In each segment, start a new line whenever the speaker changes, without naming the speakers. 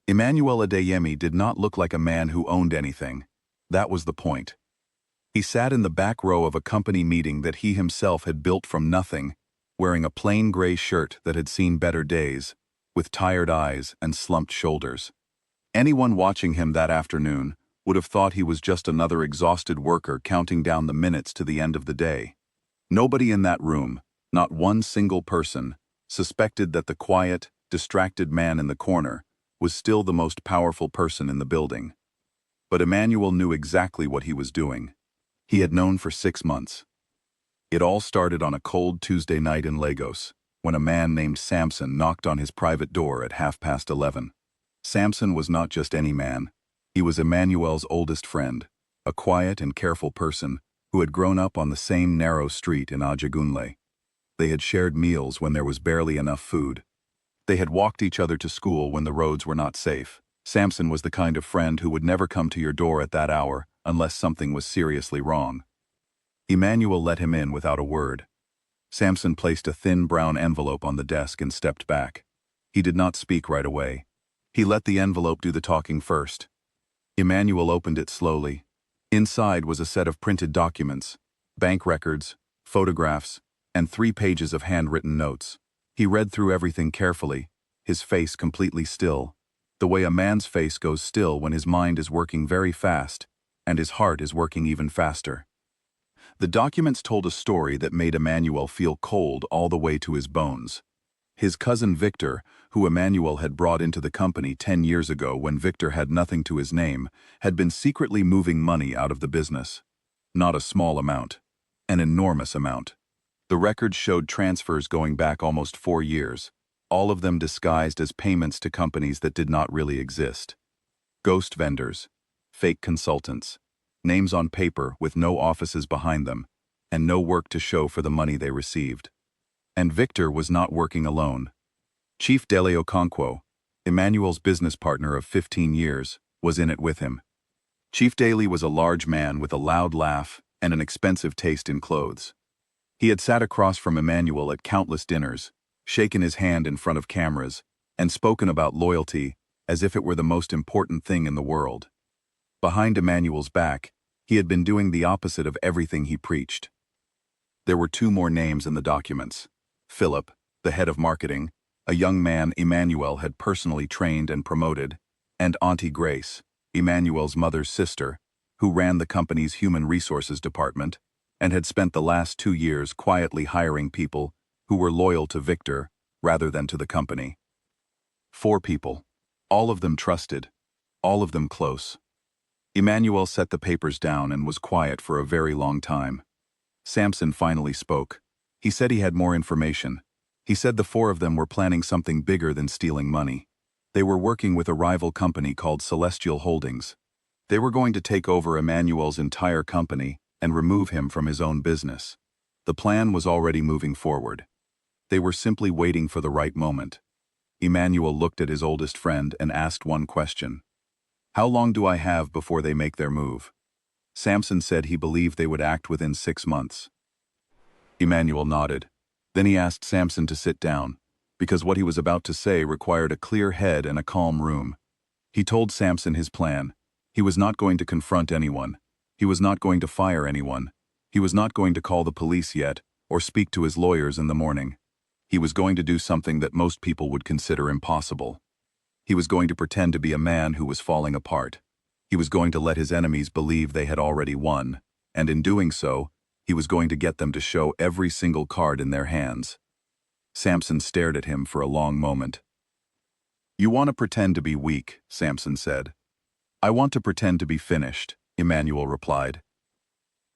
Emmanuel Adeyemi did not look like a man who owned anything. That was the point. He sat in the back row of a company meeting that he himself had built from nothing, wearing a plain gray shirt that had seen better days, with tired eyes and slumped shoulders. Anyone watching him that afternoon would have thought he was just another exhausted worker counting down the minutes to the end of the day. Nobody in that room, not one single person, suspected that the quiet, distracted man in the corner was still the most powerful person in the building. But Emmanuel knew exactly what he was doing. He had known for 6 months. It all started on a cold Tuesday night in Lagos, when a man named Samson knocked on his private door at 11:30. Samson was not just any man. He was Emmanuel's oldest friend, a quiet and careful person who had grown up on the same narrow street in Ajagunle. They had shared meals when there was barely enough food. They had walked each other to school when the roads were not safe. Samson was the kind of friend who would never come to your door at that hour unless something was seriously wrong. Emmanuel let him in without a word. Samson placed a thin brown envelope on the desk and stepped back. He did not speak right away. He let the envelope do the talking first. Emmanuel opened it slowly. Inside was a set of printed documents, bank records, photographs, and 3 pages of handwritten notes. He read through everything carefully, his face completely still, the way a man's face goes still when his mind is working very fast and his heart is working even faster. The documents told a story that made Emmanuel feel cold all the way to his bones. His cousin Victor, who Emmanuel had brought into the company 10 years ago when Victor had nothing to his name, had been secretly moving money out of the business. Not a small amount. An enormous amount. The records showed transfers going back almost 4 years, all of them disguised as payments to companies that did not really exist. Ghost vendors, fake consultants, names on paper with no offices behind them, and no work to show for the money they received. And Victor was not working alone. Chief Dele Okonkwo, Emmanuel's business partner of 15 years, was in it with him. Chief Dele was a large man with a loud laugh and an expensive taste in clothes. He had sat across from Emmanuel at countless dinners, shaken his hand in front of cameras, and spoken about loyalty as if it were the most important thing in the world. Behind Emmanuel's back, he had been doing the opposite of everything he preached. There were 2 more names in the documents. Philip, the head of marketing, a young man Emmanuel had personally trained and promoted, and Auntie Grace, Emmanuel's mother's sister, who ran the company's human resources department and had spent the last 2 years quietly hiring people who were loyal to Victor rather than to the company. 4 people, all of them trusted, all of them close. Emmanuel set the papers down and was quiet for a very long time. Samson finally spoke. He said he had more information. He said the 4 of them were planning something bigger than stealing money. They were working with a rival company called Celestial Holdings. They were going to take over Emmanuel's entire company and remove him from his own business. The plan was already moving forward. They were simply waiting for the right moment. Emmanuel looked at his oldest friend and asked one question. How long do I have before they make their move? Samson said he believed they would act within 6 months. Emmanuel nodded. Then he asked Samson to sit down, because what he was about to say required a clear head and a calm room. He told Samson his plan. He was not going to confront anyone. He was not going to fire anyone. He was not going to call the police yet, or speak to his lawyers in the morning. He was going to do something that most people would consider impossible. He was going to pretend to be a man who was falling apart. He was going to let his enemies believe they had already won, and in doing so, he was going to get them to show every single card in their hands. Samson stared at him for a long moment. You want to pretend to be weak, Samson said. I want to pretend to be finished, Emmanuel replied.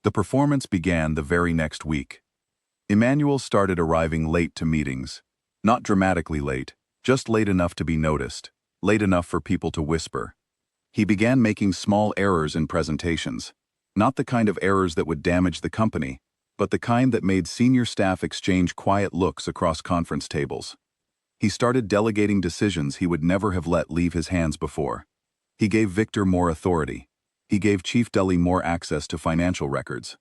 The performance began the very next week. Emmanuel started arriving late to meetings. Not dramatically late, just late enough to be noticed, late enough for people to whisper. He began making small errors in presentations, not the kind of errors that would damage the company, but the kind that made senior staff exchange quiet looks across conference tables. He started delegating decisions he would never have let leave his hands before. He gave Victor more authority. He gave Chief Dele more access to financial records.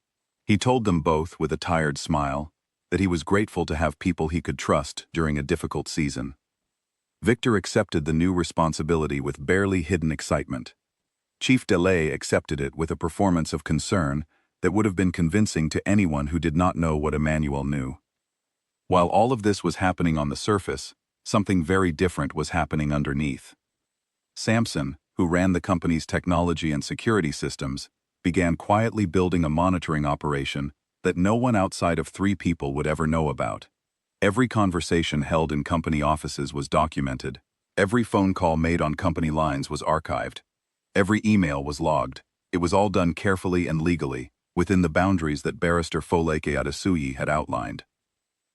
He told them both, with a tired smile, that he was grateful to have people he could trust during a difficult season. Victor accepted the new responsibility with barely hidden excitement. Chief Delay accepted it with a performance of concern that would have been convincing to anyone who did not know what Emmanuel knew. While all of this was happening on the surface, something very different was happening underneath. Samson, who ran the company's technology and security systems, began quietly building a monitoring operation that no one outside of 3 people would ever know about. Every conversation held in company offices was documented. Every phone call made on company lines was archived. Every email was logged. It was all done carefully and legally, within the boundaries that Barrister Foleke Adesuyi had outlined.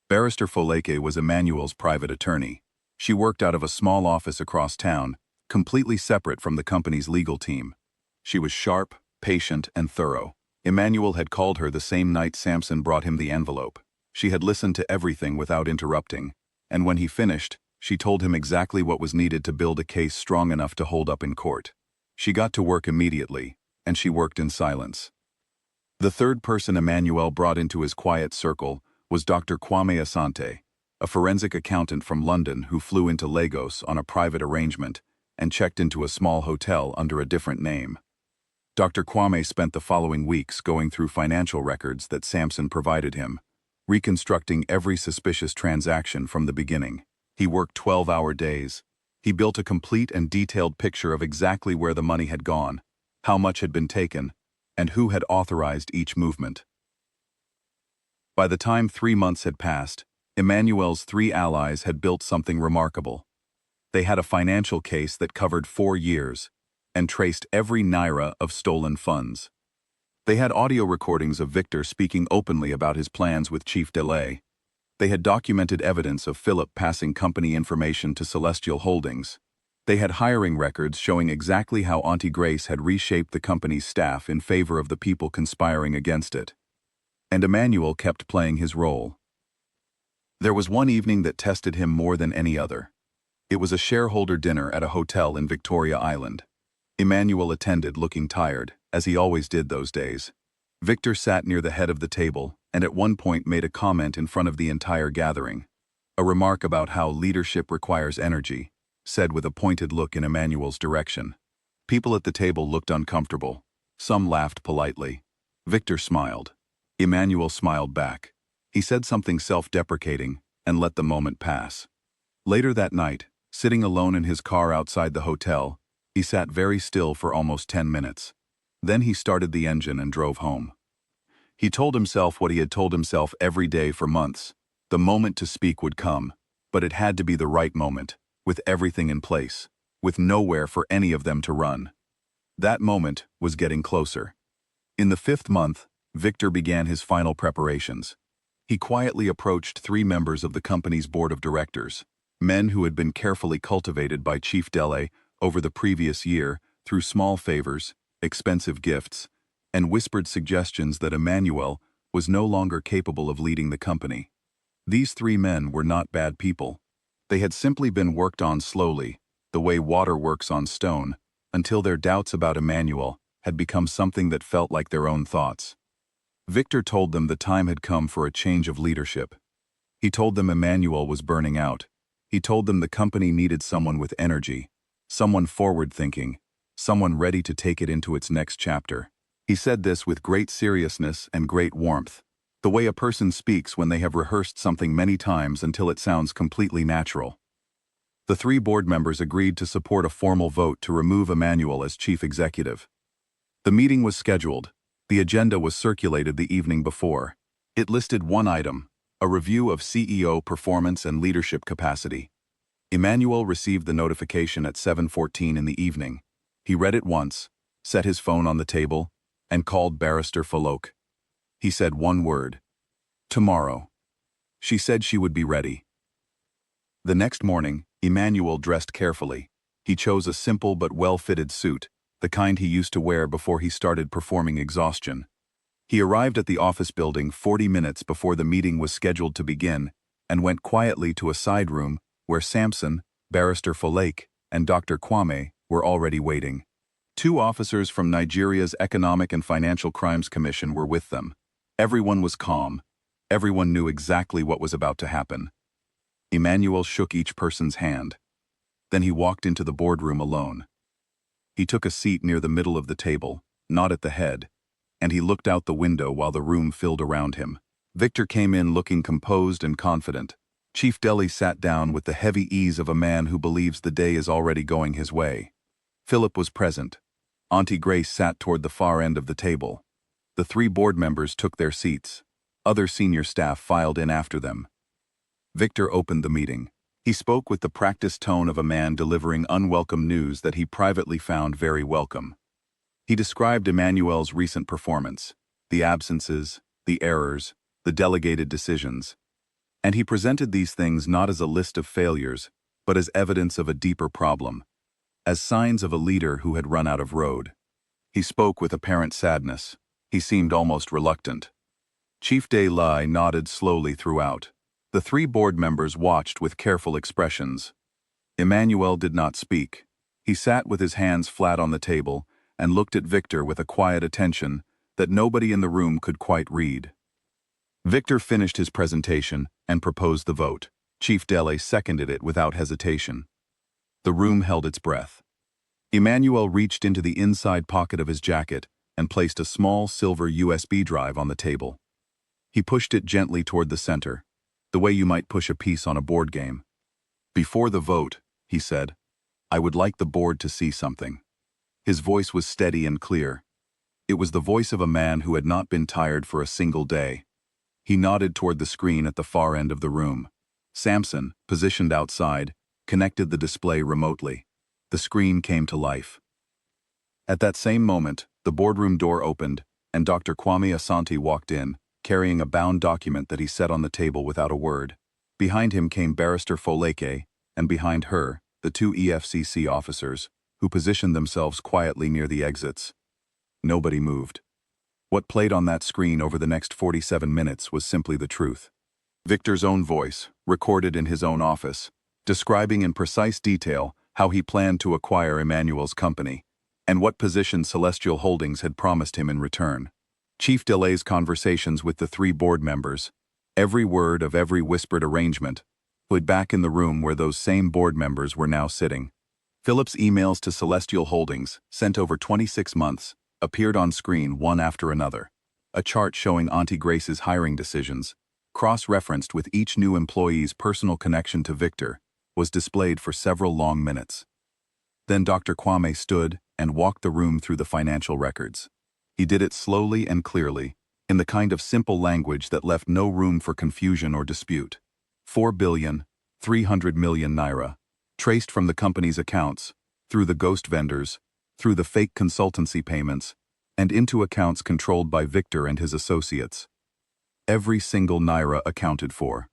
Barrister Foleke was Emmanuel's private attorney. She worked out of a small office across town, completely separate from the company's legal team. She was sharp, patient, and thorough. Emmanuel had called her the same night Samson brought him the envelope. She had listened to everything without interrupting, and when he finished, she told him exactly what was needed to build a case strong enough to hold up in court. She got to work immediately, and she worked in silence. The third person Emmanuel brought into his quiet circle was Dr. Kwame Asante, a forensic accountant from London who flew into Lagos on a private arrangement and checked into a small hotel under a different name. Dr. Kwame spent the following weeks going through financial records that Samson provided him, reconstructing every suspicious transaction from the beginning. He worked 12-hour days. He built a complete and detailed picture of exactly where the money had gone, how much had been taken, and who had authorized each movement. By the time 3 months had passed, Emmanuel's 3 allies had built something remarkable. They had a financial case that covered 4 years and traced every naira of stolen funds. They had audio recordings of Victor speaking openly about his plans with Chief Delay. They had documented evidence of Philip passing company information to Celestial Holdings. They had hiring records showing exactly how Auntie Grace had reshaped the company's staff in favor of the people conspiring against it. And Emmanuel kept playing his role. There was one evening that tested him more than any other. It was a shareholder dinner at a hotel in Victoria Island. Emmanuel attended looking tired, as he always did those days. Victor sat near the head of the table and at one point made a comment in front of the entire gathering. A remark about how leadership requires energy, said with a pointed look in Emmanuel's direction. People at the table looked uncomfortable. Some laughed politely. Victor smiled. Emmanuel smiled back. He said something self-deprecating and let the moment pass. Later that night, sitting alone in his car outside the hotel, he sat very still for almost 10 minutes. Then he started the engine and drove home. He told himself what he had told himself every day for months. The moment to speak would come, but it had to be the right moment, with everything in place, with nowhere for any of them to run. That moment was getting closer. In the 5th month, Victor began his final preparations. He quietly approached 3 members of the company's board of directors, men who had been carefully cultivated by Chief Delay over the previous year through small favors, expensive gifts, and whispered suggestions that Emmanuel was no longer capable of leading the company. These 3 men were not bad people. They had simply been worked on slowly, the way water works on stone, until their doubts about Emmanuel had become something that felt like their own thoughts. Victor told them the time had come for a change of leadership. He told them Emmanuel was burning out. He told them the company needed someone with energy, someone forward-thinking, someone ready to take it into its next chapter. He said this with great seriousness and great warmth, the way a person speaks when they have rehearsed something many times until it sounds completely natural. The 3 board members agreed to support a formal vote to remove Emmanuel as chief executive. The meeting was scheduled. The agenda was circulated the evening before. It listed one item, a review of CEO performance and leadership capacity. Emmanuel received the notification at 7:14 in the evening. He read it once, set his phone on the table, and called Barrister Foleke. He said one word: tomorrow. She said she would be ready. The next morning, Emmanuel dressed carefully. He chose a simple but well-fitted suit, the kind he used to wear before he started performing exhaustion. He arrived at the office building 40 minutes before the meeting was scheduled to begin and went quietly to a side room where Samson, Barrister Foleke, and Dr. Kwame were already waiting. 2 officers from Nigeria's Economic and Financial Crimes Commission were with them. Everyone was calm. Everyone knew exactly what was about to happen. Emmanuel shook each person's hand. Then he walked into the boardroom alone. He took a seat near the middle of the table, not at the head, and he looked out the window while the room filled around him. Victor came in looking composed and confident. Chief Deli sat down with the heavy ease of a man who believes the day is already going his way. Philip was present. Auntie Grace sat toward the far end of the table. The 3 board members took their seats. Other senior staff filed in after them. Victor opened the meeting. He spoke with the practiced tone of a man delivering unwelcome news that he privately found very welcome. He described Emmanuel's recent performance, the absences, the errors, the delegated decisions. And he presented these things not as a list of failures, but as evidence of a deeper problem, as signs of a leader who had run out of road. He spoke with apparent sadness. He seemed almost reluctant. Chief Deli nodded slowly throughout. The 3 board members watched with careful expressions. Emmanuel did not speak. He sat with his hands flat on the table and looked at Victor with a quiet attention that nobody in the room could quite read. Victor finished his presentation and proposed the vote. Chief Deli seconded it without hesitation. The room held its breath. Emmanuel reached into the inside pocket of his jacket and placed a small silver USB drive on the table. He pushed it gently toward the center, the way you might push a piece on a board game. "Before the vote," he said, "I would like the board to see something." His voice was steady and clear. It was the voice of a man who had not been tired for a single day. He nodded toward the screen at the far end of the room. Samson, positioned outside, connected the display remotely. The screen came to life. At that same moment, the boardroom door opened, and Dr. Kwame Asante walked in, carrying a bound document that he set on the table without a word. Behind him came Barrister Foleke, and behind her, the 2 EFCC officers, who positioned themselves quietly near the exits. Nobody moved. What played on that screen over the next 47 minutes was simply the truth. Victor's own voice, recorded in his own office, describing in precise detail how he planned to acquire Emmanuel's company, and what position Celestial Holdings had promised him in return. Chief Deli's conversations with the 3 board members, every word of every whispered arrangement, put back in the room where those same board members were now sitting. Philip's emails to Celestial Holdings, sent over 26 months, appeared on screen one after another. A chart showing Auntie Grace's hiring decisions, cross-referenced with each new employee's personal connection to Victor, was displayed for several long minutes. Then Dr. Kwame stood and walked the room through the financial records. He did it slowly and clearly, in the kind of simple language that left no room for confusion or dispute. 4,300,000,000 naira, traced from the company's accounts, through the ghost vendors, through the fake consultancy payments, and into accounts controlled by Victor and his associates. Every single naira accounted for.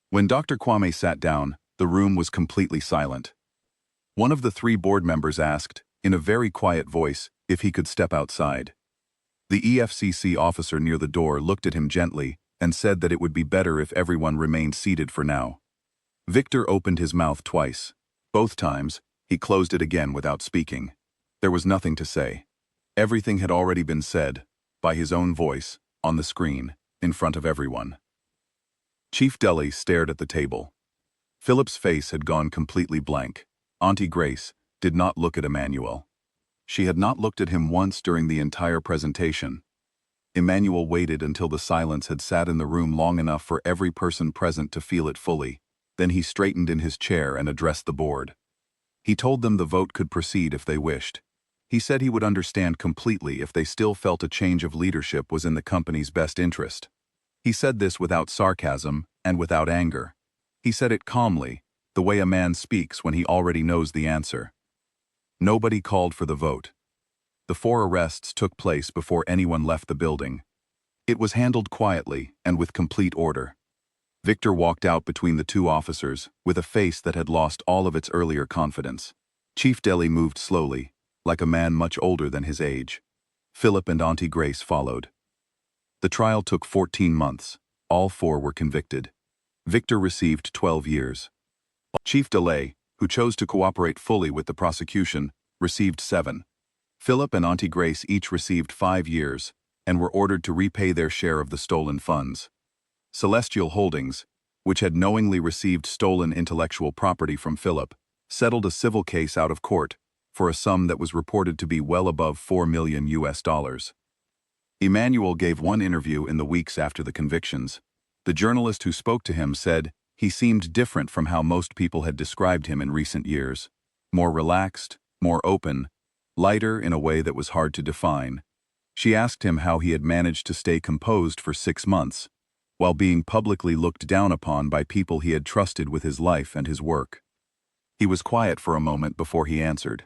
When Dr. Kwame sat down, the room was completely silent. One of the 3 board members asked, in a very quiet voice, if he could step outside. The EFCC officer near the door looked at him gently and said that it would be better if everyone remained seated for now. Victor opened his mouth twice. Both times, he closed it again without speaking. There was nothing to say. Everything had already been said, by his own voice, on the screen, in front of everyone. Chief Deli stared at the table. Philip's face had gone completely blank. Auntie Grace did not look at Emmanuel. She had not looked at him once during the entire presentation. Emmanuel waited until the silence had sat in the room long enough for every person present to feel it fully. Then he straightened in his chair and addressed the board. He told them the vote could proceed if they wished. He said he would understand completely if they still felt a change of leadership was in the company's best interest. He said this without sarcasm and without anger. He said it calmly, the way a man speaks when he already knows the answer. Nobody called for the vote. The 4 arrests took place before anyone left the building. It was handled quietly and with complete order. Victor walked out between the 2 officers with a face that had lost all of its earlier confidence. Chief Deli moved slowly, like a man much older than his age. Philip and Auntie Grace followed. The trial took 14 months. All 4 were convicted. Victor received 12 years. Chief Deli, who chose to cooperate fully with the prosecution, received 7. Philip and Auntie Grace each received 5 years and were ordered to repay their share of the stolen funds. Celestial Holdings, which had knowingly received stolen intellectual property from Philip, settled a civil case out of court for a sum that was reported to be well above $4 million US. Emmanuel gave one interview in the weeks after the convictions. The journalist who spoke to him said he seemed different from how most people had described him in recent years. More relaxed, more open, lighter in a way that was hard to define. She asked him how he had managed to stay composed for 6 months, while being publicly looked down upon by people he had trusted with his life and his work. He was quiet for a moment before he answered.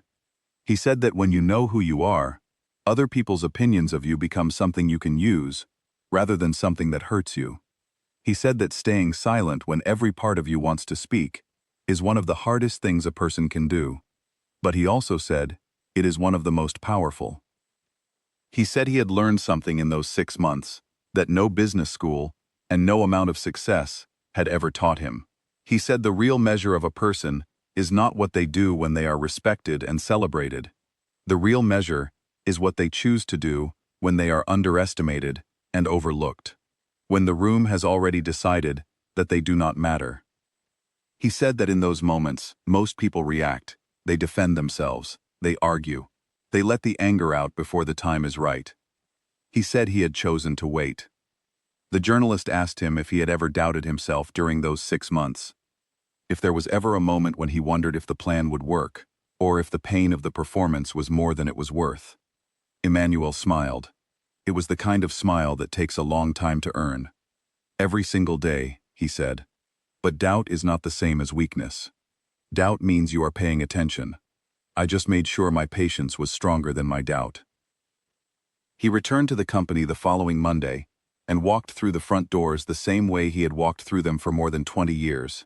He said that when you know who you are, other people's opinions of you become something you can use, rather than something that hurts you. He said that staying silent when every part of you wants to speak is one of the hardest things a person can do. But he also said it is one of the most powerful. He said he had learned something in those 6 months that no business school and no amount of success had ever taught him. He said the real measure of a person is not what they do when they are respected and celebrated. The real measure is what they choose to do when they are underestimated and overlooked, when the room has already decided that they do not matter. He said that in those moments, most people react, they defend themselves, they argue, they let the anger out before the time is right. He said he had chosen to wait. The journalist asked him if he had ever doubted himself during those 6 months. If there was ever a moment when he wondered if the plan would work, or if the pain of the performance was more than it was worth. Emmanuel smiled. It was the kind of smile that takes a long time to earn. Every single day, he said. But doubt is not the same as weakness. Doubt means you are paying attention. I just made sure my patience was stronger than my doubt. He returned to the company the following Monday and walked through the front doors the same way he had walked through them for more than 20 years.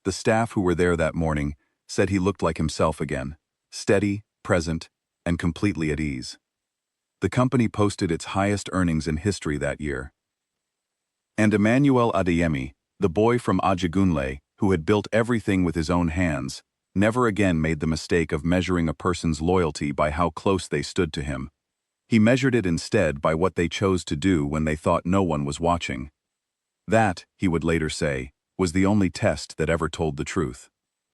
The staff who were there that morning said he looked like himself again, steady, present, and completely at ease. The company posted its highest earnings in history that year. And Emmanuel Adeyemi, the boy from Ajagunle, who had built everything with his own hands, never again made the mistake of measuring a person's loyalty by how close they stood to him. He measured it instead by what they chose to do when they thought no one was watching. That, he would later say, was the only test that ever told the truth.